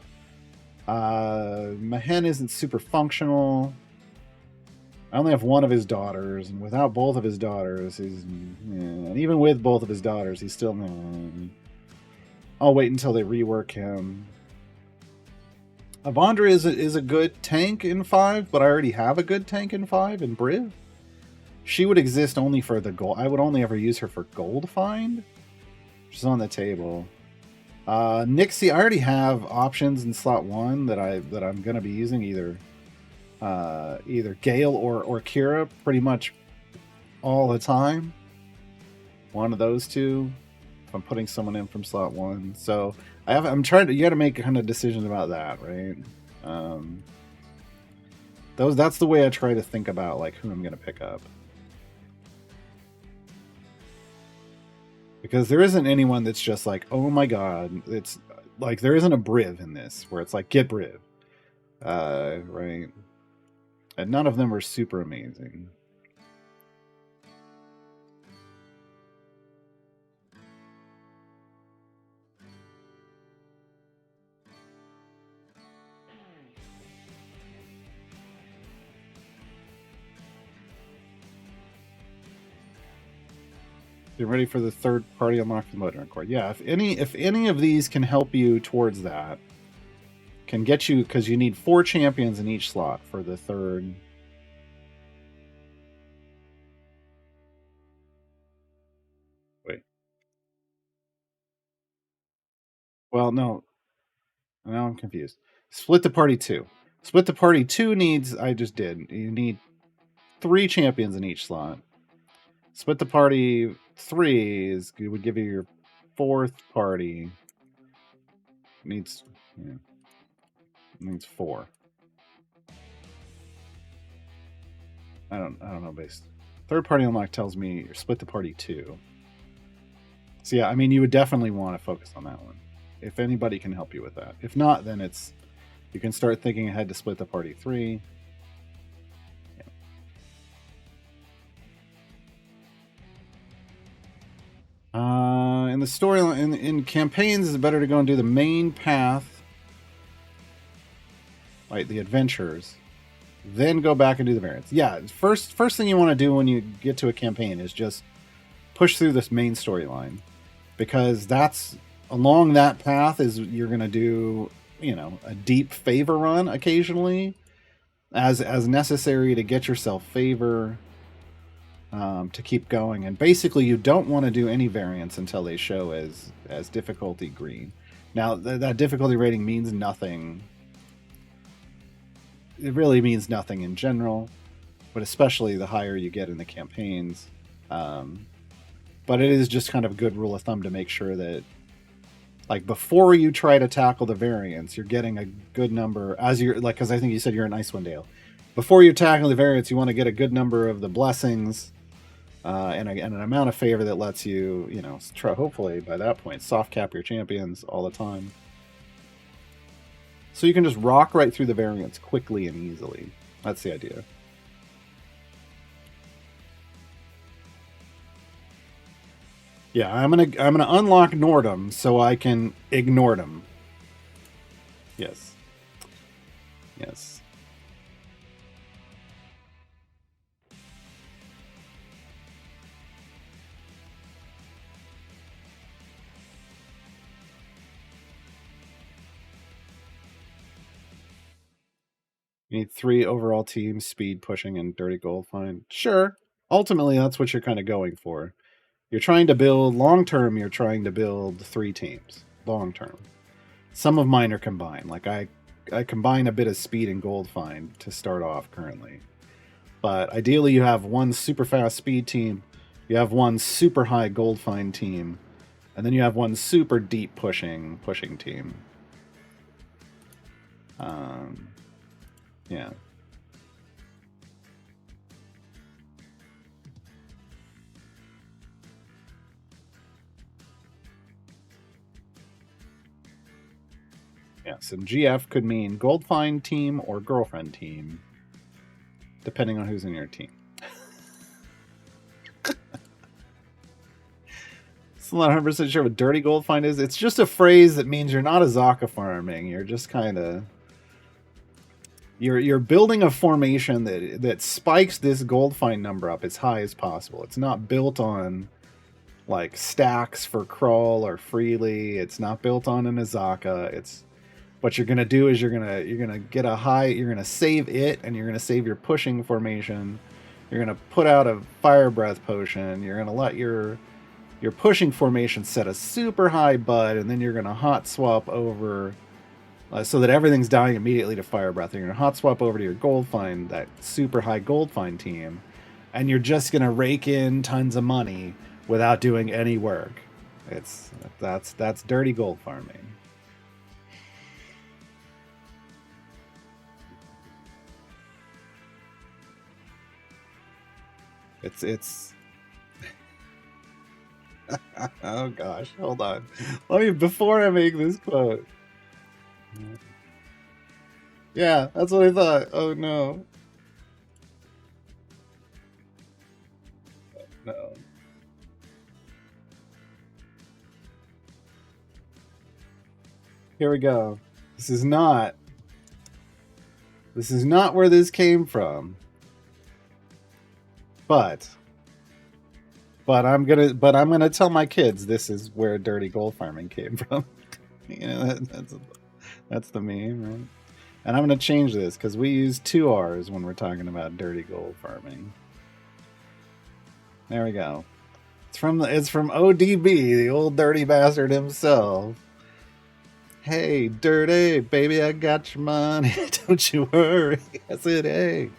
Mahen isn't super functional. I only have one of his daughters, and without both of his daughters, and even with both of his daughters, he's still... I'll wait until they rework him. Avandra is a good tank in 5, but I already have a good tank in 5 in Briv. She would exist only for the gold. I would only ever use her for gold find, which is on the table. Nixie, I already have options in slot 1 that I'm going to be using either Gale or Kira pretty much all the time. One of those two. If I'm putting someone in from slot 1, so I'm trying to. You got to make kind of decisions about that, right? That's the way I try to think about like who I'm going to pick up. Because there isn't anyone that's just like, oh my god, it's like there isn't a Briv in this where it's like get Briv, right? And none of them are super amazing. You're ready for the third party unlock for the Modron Core. Yeah, if any of these can help you towards that, can get you, because you need 4 champions in each slot for the third. Wait. Well, no. Now I'm confused. Split the party 2. Split the party 2 needs, I just did. You need 3 champions in each slot. Split the party 3 would give you your 4th party. Needs 4. I don't know. Based third party unlock tells me you're split the party 2. So yeah, I mean you would definitely want to focus on that one. If anybody can help you with that. If not, then you can start thinking ahead to split the party 3. In the storyline, in campaigns, it's better to go and do the main path, like the adventures, then go back and do the variants. Yeah, first thing you want to do when you get to a campaign is just push through this main storyline, because that's along that path is you're going to do a deep favor run occasionally, as necessary to get yourself favor. to keep going. And basically, you don't want to do any variants until they show as difficulty green. Now, that difficulty rating means nothing. It really means nothing in general, but especially the higher you get in the campaigns. But it is just kind of a good rule of thumb to make sure that, like, before you try to tackle the variants, you're getting a good number as you're like, because I think you said you're in Icewind Dale. Before you tackle the variants, you want to get a good number of the blessings and an amount of favor that lets you, hopefully by that point, soft cap your champions all the time. So you can just rock right through the variants quickly and easily. That's the idea. Yeah, I'm gonna unlock Nordum so I can ignore them. Yes. Yes. You need 3 overall teams, speed, pushing, and dirty gold find. Sure. Ultimately, that's what you're kind of going for. You're trying to build, long term, you're trying to build 3 teams. Long term. Some of mine are combined. Like, I combine a bit of speed and gold find to start off currently. But ideally, you have one super fast speed team, you have one super high gold find team, and then you have one super deep pushing team. Yeah. Yes, and GF could mean gold find team or girlfriend team, depending on who's in your team. I'm not 100% sure what dirty gold find is. It's just a phrase that means you're not a Zaka farming. You're just kind of... You're building a formation that spikes this gold find number up as high as possible. It's not built on like stacks for crawl or freely. It's not built on an Azaka. It's what you're gonna do is you're gonna get a high. You're gonna save it, and you're gonna save your pushing formation. You're gonna put out a fire breath potion. You're gonna let your pushing formation set a super high bud, and then you're gonna hot swap over. So that everything's dying immediately to fire breath. You're going to hot swap over to your gold find, that super high gold find team, and you're just going to rake in tons of money without doing any work. That's dirty gold farming. It's oh gosh, hold on. Before I make this quote. Yeah, that's what I thought. Oh no. No. Here we go. This is not where this came from. But I'm gonna tell my kids this is where dirty gold farming came from. That's the meme, right? And I'm going to change this because we use 2 R's when we're talking about dirty gold farming. There we go. It's from ODB, the old dirty bastard himself. Hey, dirty baby, I got your money. Don't you worry. I said, hey,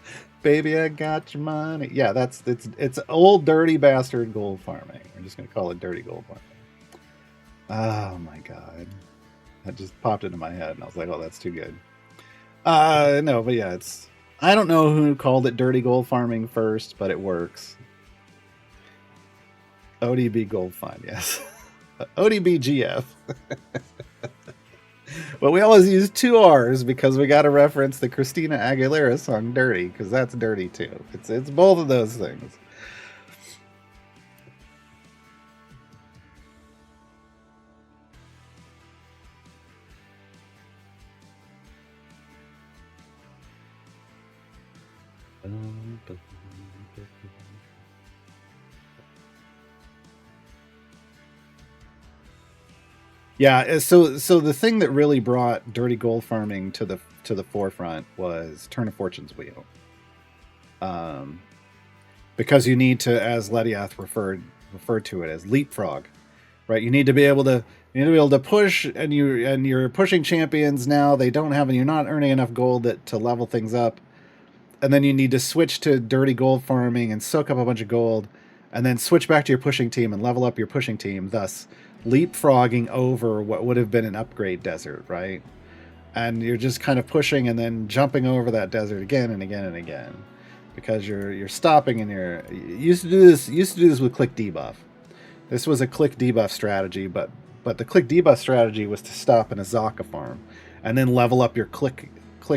baby, I got your money. Yeah, it's old dirty bastard gold farming. We're just going to call it dirty gold farming. Oh my god. That just popped into my head, and I was like, oh, that's too good. No, but yeah, I don't know who called it dirty gold farming first, but it works. ODB gold find, yes. ODB GF. Well, we always use 2 R's because we got to reference the Christina Aguilera song Dirty, because that's dirty too. It's both of those things. Yeah, so the thing that really brought dirty gold farming to the forefront was Turn of Fortune's Wheel. because you need to, as Lediath referred to it as, leapfrog, right? You need to be able to push, and you're pushing champions now. They don't have, and you're not earning enough gold to level things up, and then you need to switch to dirty gold farming and soak up a bunch of gold, and then switch back to your pushing team and level up your pushing team, thus leapfrogging over what would have been an upgrade desert, right? And you're just kind of pushing and then jumping over that desert again and again and again, because you're stopping, and you used to do this with click debuff. This was a click debuff strategy, but the click debuff strategy was to stop in a Zaka farm and then level up your click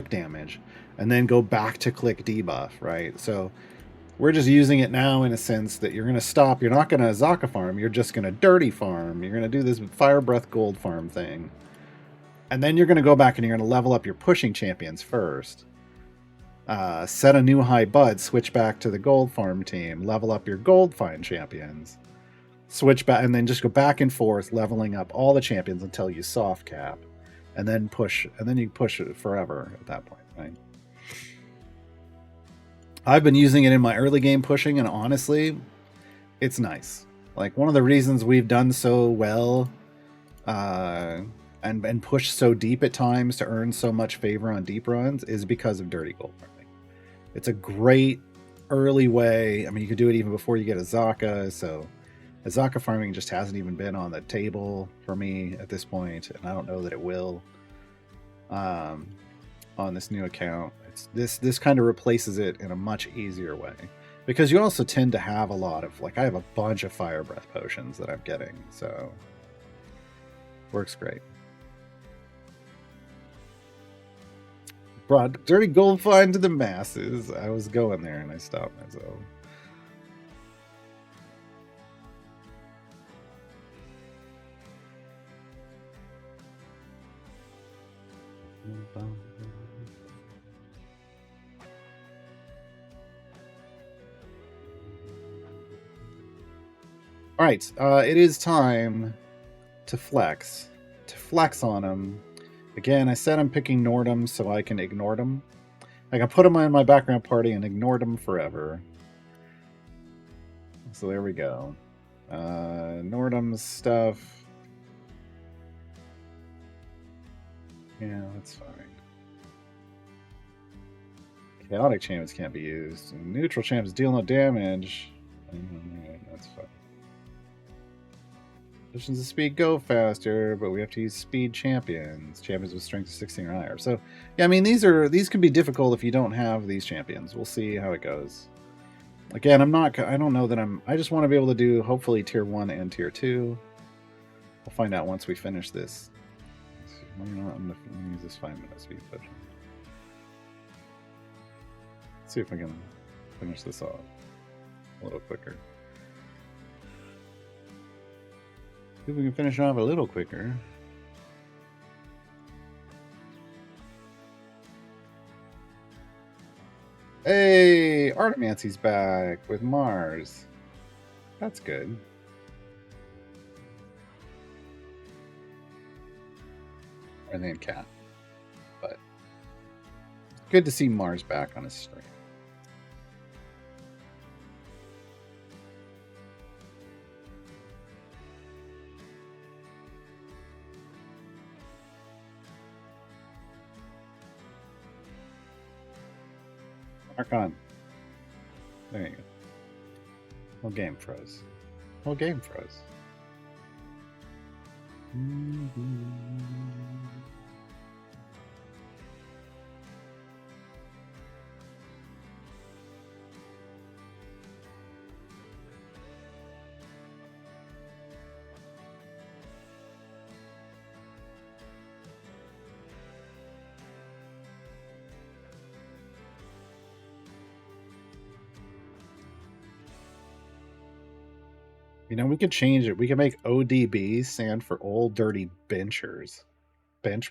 damage and then go back to click debuff, right? So we're just using it now in a sense that you're going to stop. You're not going to Zaka farm. You're just going to dirty farm. You're going to do this fire breath gold farm thing. And then you're going to go back and you're going to level up your pushing champions first. Set a new high bud, switch back to the gold farm team, level up your gold find champions, switch back, and then just go back and forth, leveling up all the champions until you soft cap, and then push, and then you push it forever at that point, right? I've been using it in my early game pushing, and honestly, it's nice. Like, one of the reasons we've done so well and push so deep at times to earn so much favor on deep runs is because of dirty gold farming. It's a great early way. I mean, you can do it even before you get a Zaka, so Zaka farming just hasn't even been on the table for me at this point, and I don't know that it will on this new account. This kind of replaces it in a much easier way, because you also tend to have a lot of, like, I have a bunch of fire breath potions that I'm getting, so works great. Brought dirty gold find to the masses. I was going there and I stopped myself. All right, it is time to flex on him. Again, I said I'm picking Nordum so I can ignore them. I can put them in my background party and ignore them forever. So there we go. Nordum's stuff. Yeah, that's fine. Chaotic champions can't be used. Neutral champions deal no damage. That's fine. Potions of speed go faster, but we have to use speed champions. Champions with strength of 16 or higher. So, yeah, I mean, these can be difficult if you don't have these champions. We'll see how it goes. Again, I don't know that I just want to be able to do, hopefully, tier 1 and tier 2. We'll find out once we finish this. I'm going to use this 5-minute speed potion. Let's see if I can finish this off a little quicker. See if we can finish off a little quicker. Hey, Artemancy's back with Mars. That's good. And then Cat. But good to see Mars back on his stream. Archon. There you go. Whole game froze. Whole game froze. You know, we could change it. We could make ODB stand for Old Dirty Benchers.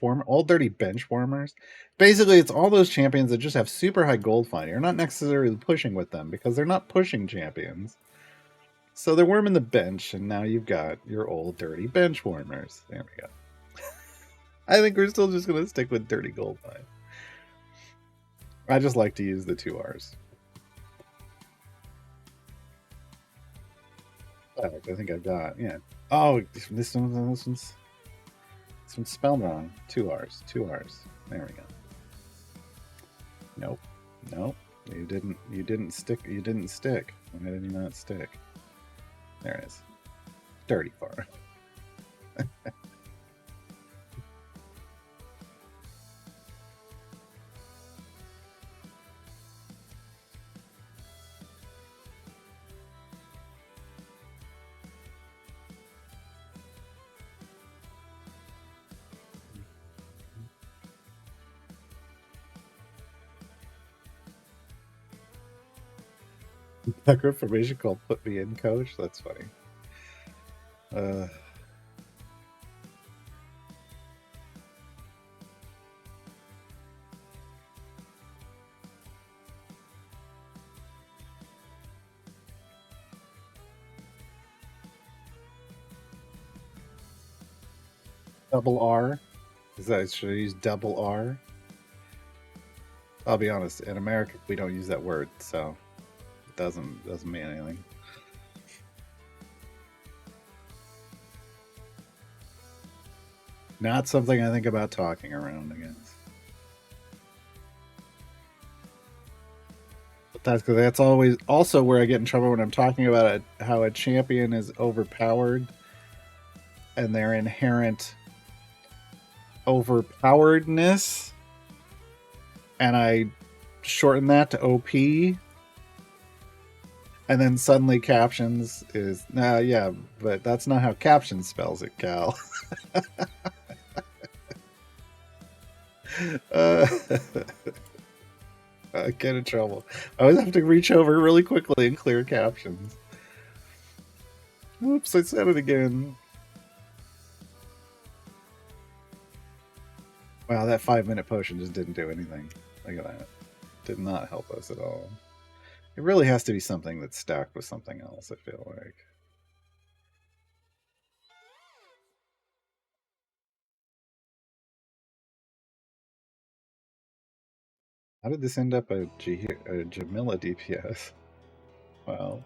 Old Dirty Bench Warmers. Basically, it's all those champions that just have super high gold find. You're not necessarily pushing with them because they're not pushing champions. So they're warming the bench, and now you've got your Old Dirty Bench Warmers. There we go. I think we're still just going to stick with Dirty Gold Find. I just like to use the 2 R's. I think I've got, yeah. Oh, this one's spelled wrong. 2 R's. 2 R's. There we go. Nope. Nope. You didn't stick. Why did you not stick? There it is. Dirty far. A group formation called "Put Me In, Coach." That's funny. Double R. Should I use double R? I'll be honest. In America, we don't use that word, so it doesn't mean anything. Not something I think about talking around, I guess. But that's always also where I get in trouble when I'm talking about how a champion is overpowered and their inherent overpoweredness, and I shorten that to OP, and then suddenly captions is yeah, but that's not how captions spells it, Cal. I get in trouble. I always have to reach over really quickly and clear captions. Whoops, I said it again. Wow, that 5-minute potion just didn't do anything. Look at that. Did not help us at all. It really has to be something that's stacked with something else, I feel like. How did this end up a Jamila DPS? Well,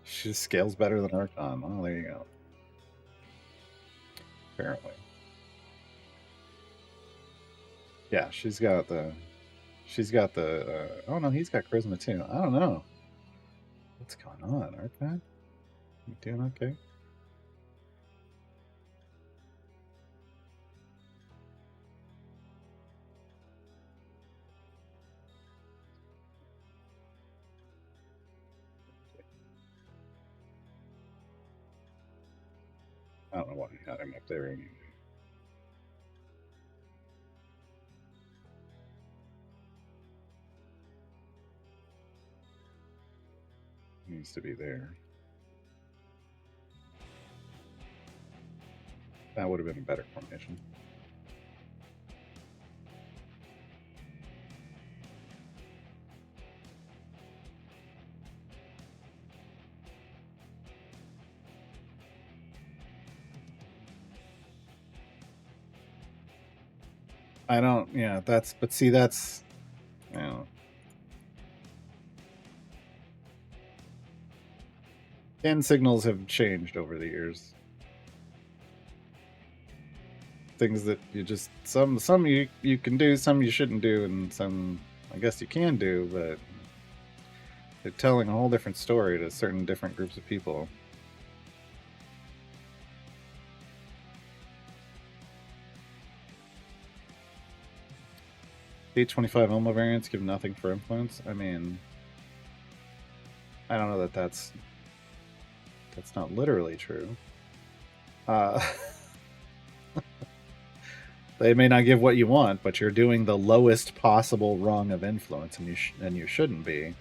she scales better than Archon. Oh, there you go. Apparently. Yeah, she's got the... oh no, he's got charisma too. I don't know. What's going on, Archon? You doing okay? I don't know why I had him up there. He needs to be there. That would have been a better formation. I don't, yeah, but see, that's, you know. Hand signals have changed over the years. Things that you just, some you can do, some you shouldn't do, and some I guess you can do, but they're telling a whole different story to certain different groups of people. H25 Elmo variants give nothing for influence. I mean, I don't know that that's not literally true. They may not give what you want, but you're doing the lowest possible rung of influence, and you shouldn't be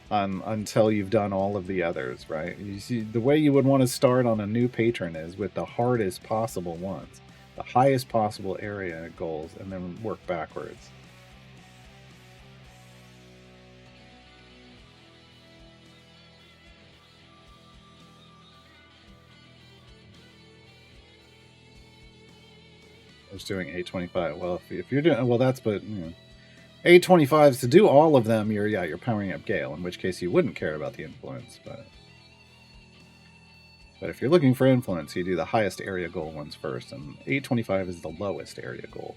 until you've done all of the others, right? You see, the way you would want to start on a new patron is with the hardest possible ones, the highest possible area goals, and then work backwards. I was doing 825. Well, if you're doing, well, that's, but you know, 825s to do all of them. You're powering up Gale, in which case you wouldn't care about the influence, but But if you're looking for influence, you do the highest area goal ones first, and 825 is the lowest area goal.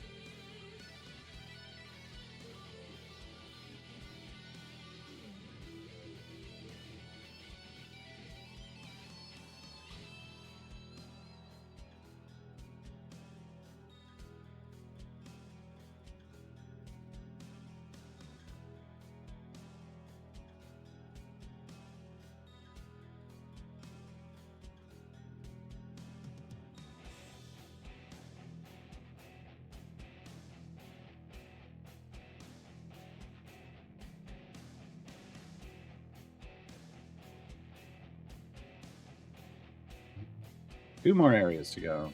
Two more areas to go.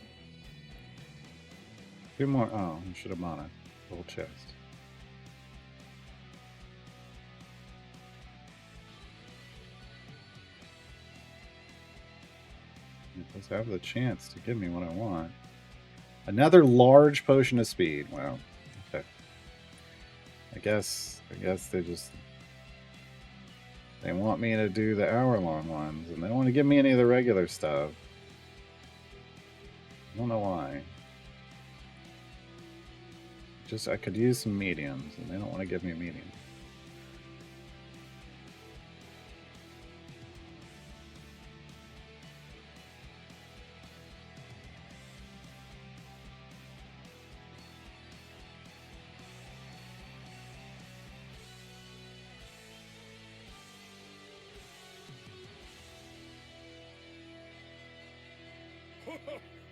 Two more. Oh, I should have mana. Little chest. It does have the chance to give me what I want. Another large potion of speed. Wow. Okay. I guess they want me to do the hour-long ones, and they don't want to give me any of the regular stuff. I don't know why. Just I could use some mediums, and they don't want to give me a medium.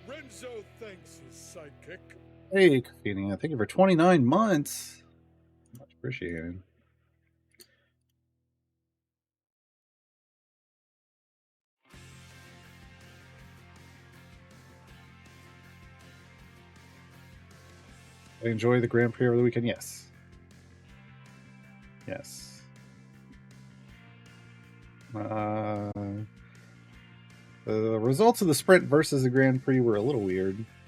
Renzo thanks his sidekick. Hey, Kafini, thank you for 29 months. Much appreciated. I enjoy the Grand Prix over the weekend. Yes. Yes. The results of the sprint versus the Grand Prix were a little weird.